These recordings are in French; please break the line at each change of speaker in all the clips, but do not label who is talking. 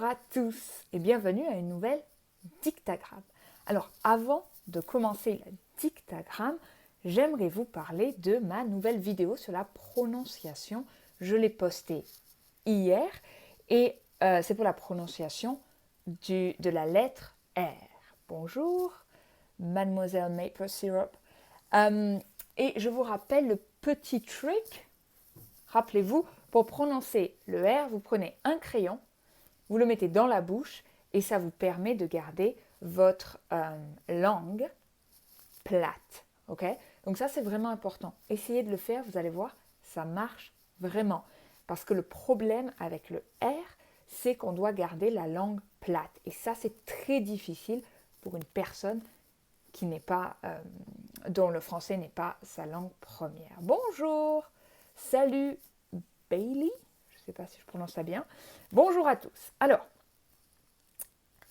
à tous et bienvenue à une nouvelle dictagramme. Alors avant de commencer la dictagramme, j'aimerais vous parler de ma nouvelle vidéo sur la prononciation. Je l'ai postée hier et c'est pour la prononciation de la lettre R. Bonjour, Mademoiselle Maple Syrup. Et je vous rappelle le petit trick. Rappelez-vous, pour prononcer le R, vous prenez un crayon, vous le mettez dans la bouche et ça vous permet de garder votre langue plate. Okay? Donc ça, c'est vraiment important. Essayez de le faire, vous allez voir, ça marche vraiment. Parce que le problème avec le R, c'est qu'on doit garder la langue plate. Et ça, c'est très difficile pour une personne qui n'est pas, dont le français n'est pas sa langue première. Bonjour, salut Bailey, je ne sais pas si je prononce ça bien. Bonjour à tous. Alors,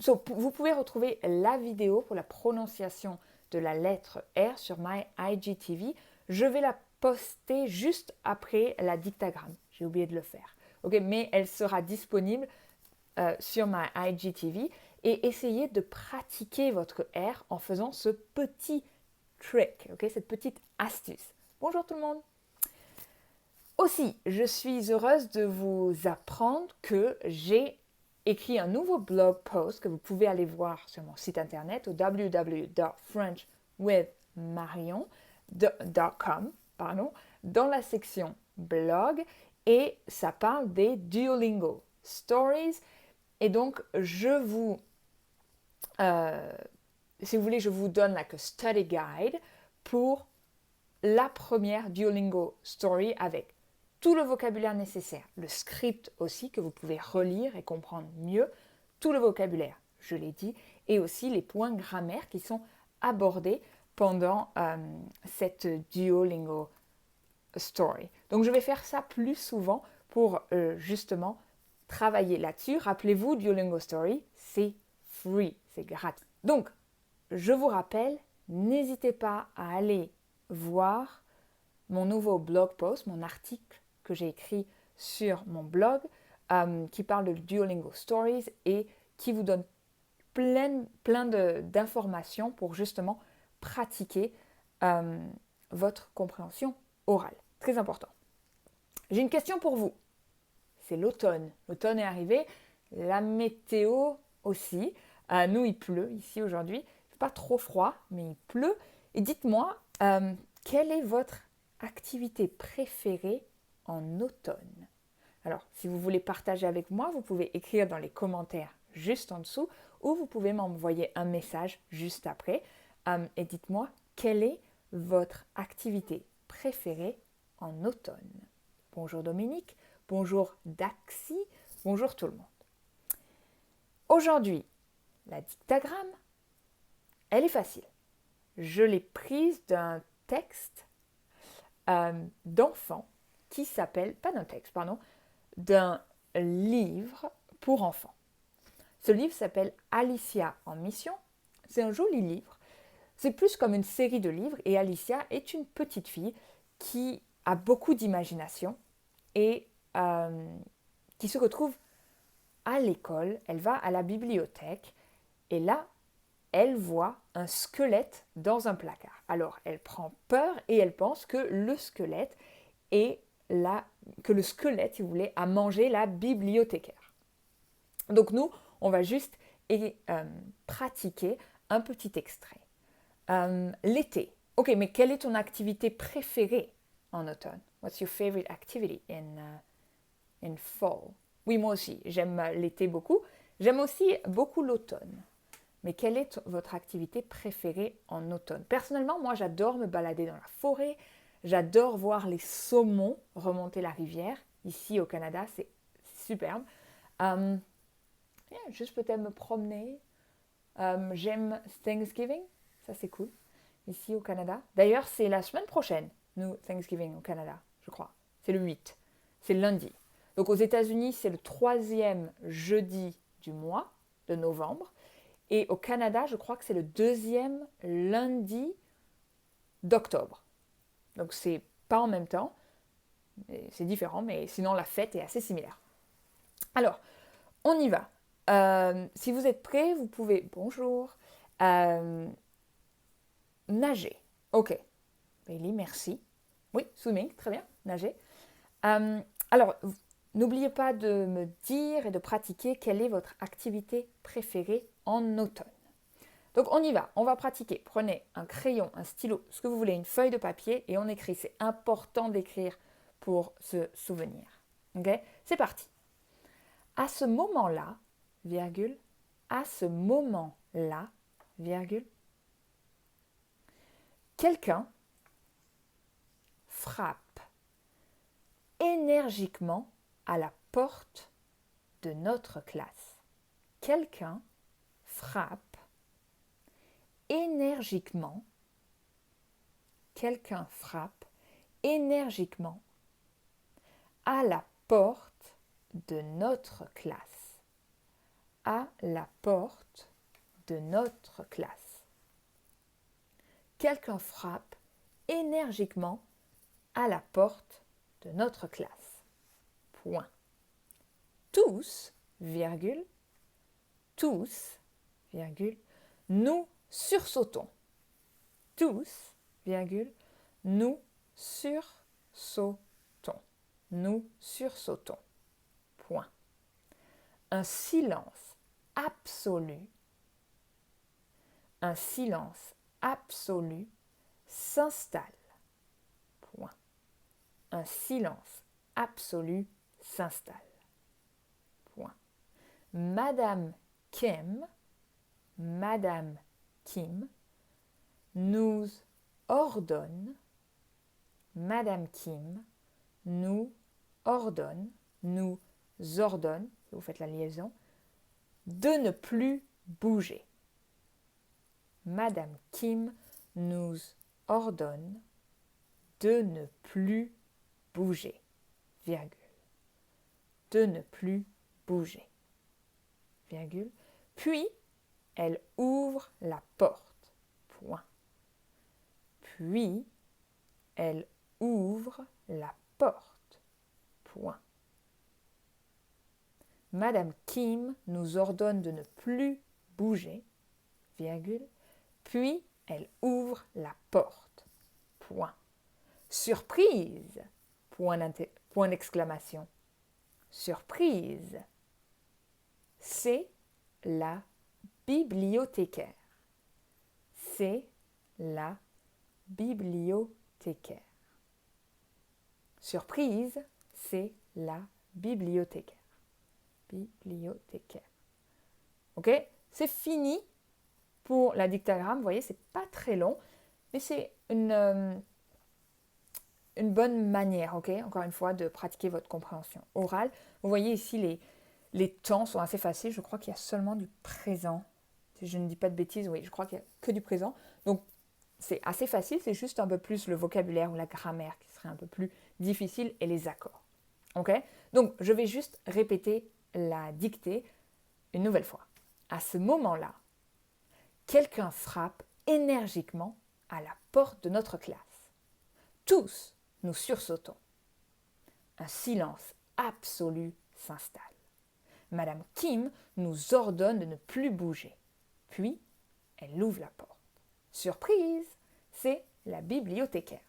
vous pouvez retrouver la vidéo pour la prononciation de la lettre R sur my IGTV. Je vais la poster juste après la dictagramme. J'ai oublié de le faire. Okay, mais elle sera disponible sur my IGTV. Et essayez de pratiquer votre R en faisant ce petit trick, okay, cette petite astuce. Bonjour tout le monde. Aussi, je suis heureuse de vous apprendre que j'ai écrit un nouveau blog post que vous pouvez aller voir sur mon site internet au www.frenchwithmarion.com dans la section blog et ça parle des Duolingo Stories. Et donc, si vous voulez, je vous donne like a study guide pour la première Duolingo Story avec tout le vocabulaire nécessaire, le script aussi que vous pouvez relire et comprendre mieux, tout le vocabulaire, je l'ai dit, et aussi les points grammaire qui sont abordés pendant cette Duolingo Story. Donc je vais faire ça plus souvent pour justement travailler là-dessus. Rappelez-vous, Duolingo Story, c'est free, c'est gratuit. Donc, je vous rappelle, n'hésitez pas à aller voir mon nouveau blog post, mon article que j'ai écrit sur mon blog qui parle de Duolingo Stories et qui vous donne plein d'informations pour justement pratiquer votre compréhension orale. Très important. J'ai une question pour vous. C'est l'automne. L'automne est arrivé, la météo aussi. Nous, il pleut ici aujourd'hui. Il ne fait pas trop froid, mais il pleut. Et dites-moi, quelle est votre activité préférée en automne? Alors, si vous voulez partager avec moi, vous pouvez écrire dans les commentaires juste en dessous ou vous pouvez m'envoyer un message juste après et dites-moi quelle est votre activité préférée en automne. Bonjour Dominique, bonjour Daxi, bonjour tout le monde. Aujourd'hui, la dictagramme, elle est facile. Je l'ai prise d'un texte d'enfant qui s'appelle, pas d'un texte, pardon, d'un livre pour enfants. Ce livre s'appelle Alicia en mission. C'est un joli livre. C'est plus comme une série de livres et Alicia est une petite fille qui a beaucoup d'imagination et qui se retrouve à l'école. Elle va à la bibliothèque et là, elle voit un squelette dans un placard. Alors, elle prend peur et elle pense que le squelette si vous voulez, a mangé la bibliothécaire. Donc nous, on va juste pratiquer un petit extrait. L'été. Ok, mais quelle est ton activité préférée en automne? What's your favorite activity in fall? Oui, moi aussi, j'aime l'été beaucoup. J'aime aussi beaucoup l'automne. Mais quelle est votre activité préférée en automne? Personnellement, moi, j'adore me balader dans la forêt. J'adore voir les saumons remonter la rivière. Ici, au Canada, c'est superbe. Juste peut-être me promener. J'aime Thanksgiving. Ça, c'est cool. Ici, au Canada. D'ailleurs, c'est la semaine prochaine, nous, Thanksgiving au Canada, je crois. C'est le 8. C'est le lundi. Donc, aux États-Unis, c'est le 3e jeudi du mois de novembre. Et au Canada, je crois que c'est le 2e lundi d'octobre. Donc, c'est pas en même temps. C'est différent, mais sinon, la fête est assez similaire. Alors, on y va. Si vous êtes prêts, vous pouvez, bonjour, nager. Ok. Bailey, merci. Oui, swimming, très bien, nager. Alors, n'oubliez pas de me dire et de pratiquer quelle est votre activité préférée en automne. Donc on y va, on va pratiquer. Prenez un crayon, un stylo, ce que vous voulez, une feuille de papier et on écrit. C'est important d'écrire pour se souvenir. Ok? C'est parti. À ce moment-là, virgule, à ce moment-là, virgule, quelqu'un frappe énergiquement à la porte de notre classe. Quelqu'un frappe énergiquement, quelqu'un frappe énergiquement à la porte de notre classe. À la porte de notre classe. Quelqu'un frappe énergiquement à la porte de notre classe. Point. Tous, virgule, tous, virgule, nous sursautons. Tous, virgule, nous sursautons. Nous sursautons. Point. Un silence absolu s'installe. Point. Un silence absolu s'installe. Point. Madame Kim nous ordonne, Madame Kim nous ordonne, si vous faites la liaison, de ne plus bouger. Madame Kim nous ordonne de ne plus bouger, virgule. De ne plus bouger, virgule. Puis, elle ouvre la porte, point. Puis, elle ouvre la porte, point. Madame Kim nous ordonne de ne plus bouger, virgule. Puis, elle ouvre la porte, point. Surprise, point d'exclamation. Surprise. C'est la bibliothécaire. C'est la bibliothécaire. Surprise, c'est la bibliothécaire. Bibliothécaire. Ok? C'est fini pour la dictagramme. Vous voyez, c'est pas très long, mais c'est une bonne manière, ok? Encore une fois, de pratiquer votre compréhension orale. Vous voyez ici, les temps sont assez faciles. Je crois qu'il y a seulement du présent. Si je ne dis pas de bêtises, oui, je crois qu'il n'y a que du présent. Donc, c'est assez facile. C'est juste un peu plus le vocabulaire ou la grammaire qui serait un peu plus difficile et les accords. Ok? Donc, je vais juste répéter la dictée une nouvelle fois. À ce moment-là, quelqu'un frappe énergiquement à la porte de notre classe. Tous, nous sursautons. Un silence absolu s'installe. Madame Kim nous ordonne de ne plus bouger. Puis, elle ouvre la porte. Surprise, c'est la bibliothécaire.